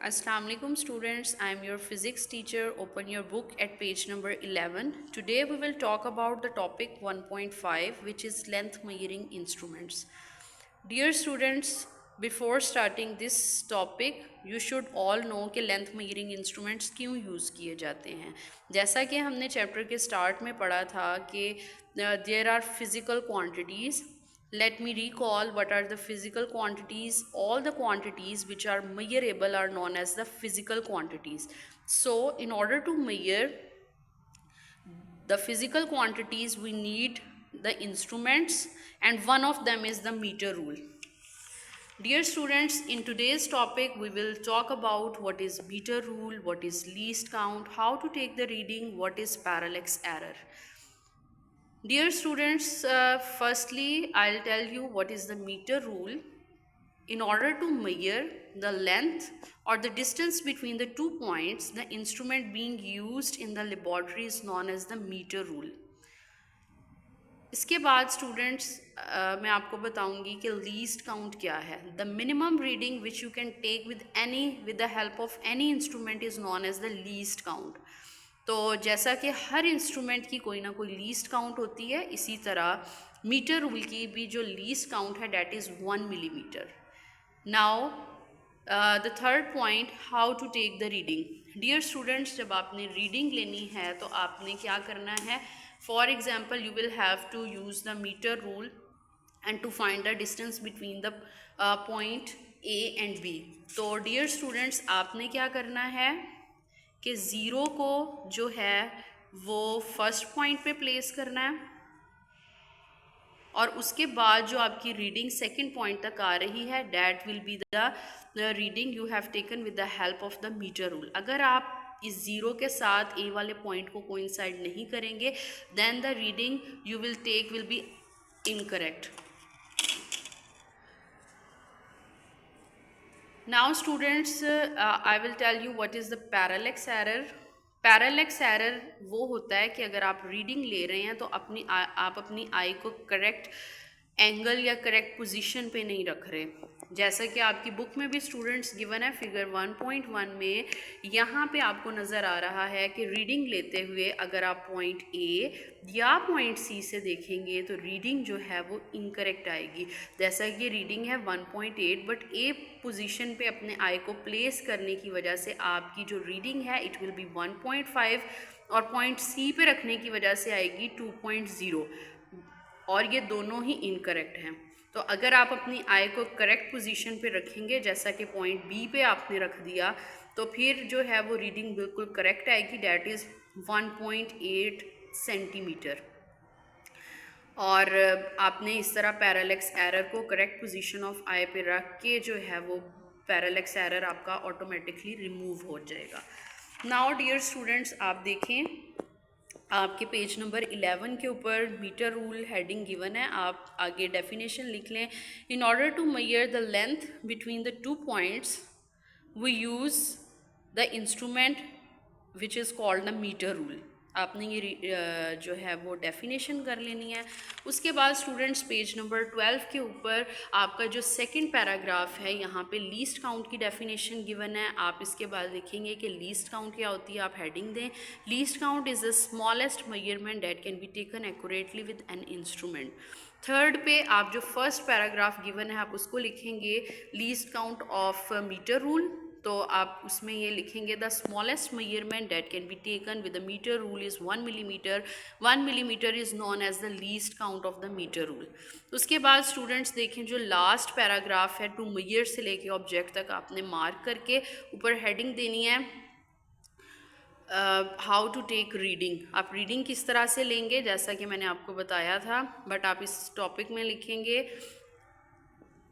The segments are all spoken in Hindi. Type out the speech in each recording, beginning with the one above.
Assalamu alaikum students, I am your physics teacher. Open your book at page number 11. Today we will talk about the topic 1.5 which is length measuring instruments. Dear students, before starting this topic you should all know कि लेंथ मेजरिंग इंस्ट्रूमेंट्स क्यों यूज़ किए जाते हैं। जैसा कि हमने चैप्टर के स्टार्ट में पढ़ा था कि there are physical quantities. Let me recall what are the physical quantities. All the quantities which are measurable are known as the physical quantities. So in order to measure the physical quantities we need the instruments, and one of them is the meter rule. Dear students, in today's topic we will talk about what is meter rule, what is least count, how to take the reading, what is parallax error. Dear students, firstly I'll tell you what is the meter rule. In order to measure the length or the distance between the 2 points, the instrument being used in the laboratory is known as the meter rule. इसके बाद स्टूडेंट्स मैं आपको बताऊंगी कि लीस्ट काउंट क्या है. The minimum reading which you can take with the help of any instrument is known as the least count. तो जैसा कि हर इंस्ट्रूमेंट की कोई ना कोई लीस्ट काउंट होती है, इसी तरह मीटर रूल की भी जो लीस्ट काउंट है that is 1 millimetre. Now the third point, how to take the reading. Dear students, जब आपने रीडिंग लेनी है तो आपने क्या करना है. For example you will have to use the metre rule and to find the distance between the point A and B. तो डियर स्टूडेंट्स, आपने क्या करना है कि ज़ीरो को जो है वो फर्स्ट पॉइंट पे प्लेस करना है और उसके बाद जो आपकी रीडिंग सेकंड पॉइंट तक आ रही है that will be the reading you have taken with the help of the metre rule. अगर आप इस ज़ीरो के साथ ए वाले पॉइंट को कोइंसाइड नहीं करेंगे then the reading you will take will be incorrect. Now students, I will tell you what is the parallax error. Parallax error वो होता है कि अगर आप रीडिंग ले रहे हैं तो आप अपनी आई को करेक्ट एंगल या करेक्ट पोजीशन पे नहीं रख रहे. जैसा कि आपकी बुक में भी स्टूडेंट्स गिवन है फिगर 1.1 में, यहाँ पे आपको नज़र आ रहा है कि रीडिंग लेते हुए अगर आप पॉइंट ए या पॉइंट सी से देखेंगे तो रीडिंग जो है वो इनकरेक्ट आएगी. जैसा कि रीडिंग है 1.8 बट ए पोजीशन पे अपने आई को प्लेस करने की वजह से आपकी जो रीडिंग है इट विल बी 1.5 और पॉइंट सी पे रखने की वजह से आएगी 2.0 और ये दोनों ही इनकरेक्ट हैं. तो अगर आप अपनी आई को करेक्ट पोजीशन पे रखेंगे जैसा कि पॉइंट बी पे आपने रख दिया तो फिर जो है वो रीडिंग बिल्कुल करेक्ट आएगी, डैट इज़ 1.8 सेंटीमीटर. और आपने इस तरह पैरालेक्स एरर को करेक्ट पोजीशन ऑफ आई पे रख के जो है वो पैरालेक्स एरर आपका ऑटोमेटिकली रिमूव हो जाएगा. नाउ डियर स्टूडेंट्स, आप देखें आपके पेज नंबर 11 के ऊपर मीटर रूल हेडिंग गिवन है. आप आगे डेफिनेशन लिख लें. In order to measure the length between the 2 points we use the instrument which is called the metre rule. आपने ये जो है वो डेफिनेशन कर लेनी है. उसके बाद स्टूडेंट्स पेज नंबर 12 के ऊपर आपका जो सेकंड पैराग्राफ है यहाँ पे लीस्ट काउंट की डेफिनेशन गिवन है. आप इसके बाद देखेंगे कि लीस्ट काउंट क्या होती है. आप हेडिंग दें least count is the smallest measurement that can be taken accurately with an instrument. Third पे आप जो फर्स्ट पैराग्राफ गिवन है आप उसको लिखेंगे least count of metre rule. तो आप उसमें ये लिखेंगे the smallest measurement that can be taken with the metre rule is 1 millimetre. 1 millimetre is known as the least count of the metre rule. उसके बाद स्टूडेंट्स देखें जो लास्ट पैराग्राफ है टू मेजर से लेके ऑब्जेक्ट तक आपने मार्क करके ऊपर हेडिंग देनी है हाउ टू टेक रीडिंग. आप रीडिंग किस तरह से लेंगे जैसा कि मैंने आपको बताया था, बट आप इस टॉपिक में लिखेंगे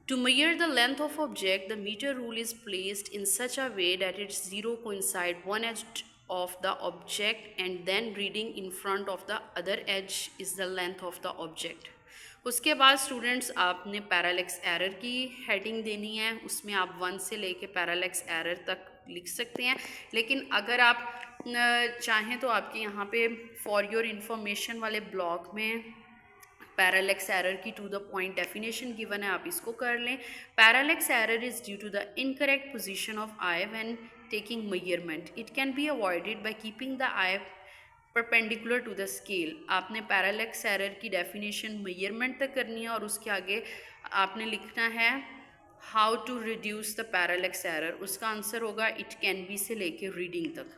to measure the length of object, the meter rule is placed in such a way that its zero coincide one edge of the object and then reading in front of the other edge is the length of the object. उसके बाद स्टूडेंट्स आपने पैरालेक्स एरर की हेडिंग देनी है. उसमें आप 1 से लेके पैरालेक्स एरर तक लिख सकते हैं, लेकिन अगर आप चाहें तो आपके यहाँ पे फॉर योर इंफॉर्मेशन वाले ब्लॉक में पैरालेक्स एरर की to the point definition given है, आप इसको कर लें। Parallax error is due to the incorrect position of eye when taking measurement. It can be avoided by keeping the eye perpendicular to the scale. आपने पैरालेक्स एरर की डेफिनेशन मेजरमेंट तक करनी है और उसके आगे आपने लिखना है how to reduce the parallax error. उसका आंसर होगा इट कैन बी से लेके रीडिंग तक।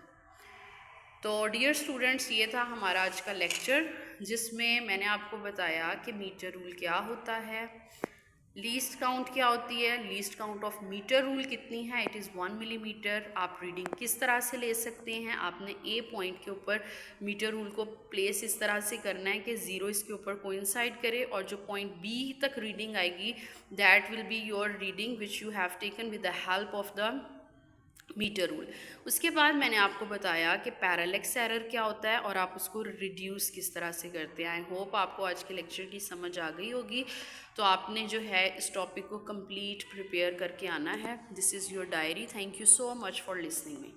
तो डियर स्टूडेंट्स, ये था हमारा आज का लेक्चर जिसमें मैंने आपको बताया कि मीटर रूल क्या होता है, लीस्ट काउंट क्या होती है, least count of metre rule कितनी है, इट इज़ 1 मिलीमीटर। आप रीडिंग किस तरह से ले सकते हैं, आपने ए पॉइंट के ऊपर मीटर रूल को प्लेस इस तरह से करना है कि 0 इसके ऊपर कोइंसाइड करे और जो पॉइंट बी तक रीडिंग आएगी that will be your reading which you have taken with the help of the metre rule. उसके बाद मैंने आपको बताया कि पैरालेक्स एरर क्या होता है और आप उसको रिड्यूस किस तरह से करते हैं। आई होप आपको आज के लेक्चर की समझ आ गई होगी। तो आपने जो है इस टॉपिक को कंप्लीट प्रिपेयर करके आना है। This is your diary. Thank you so much for listening me.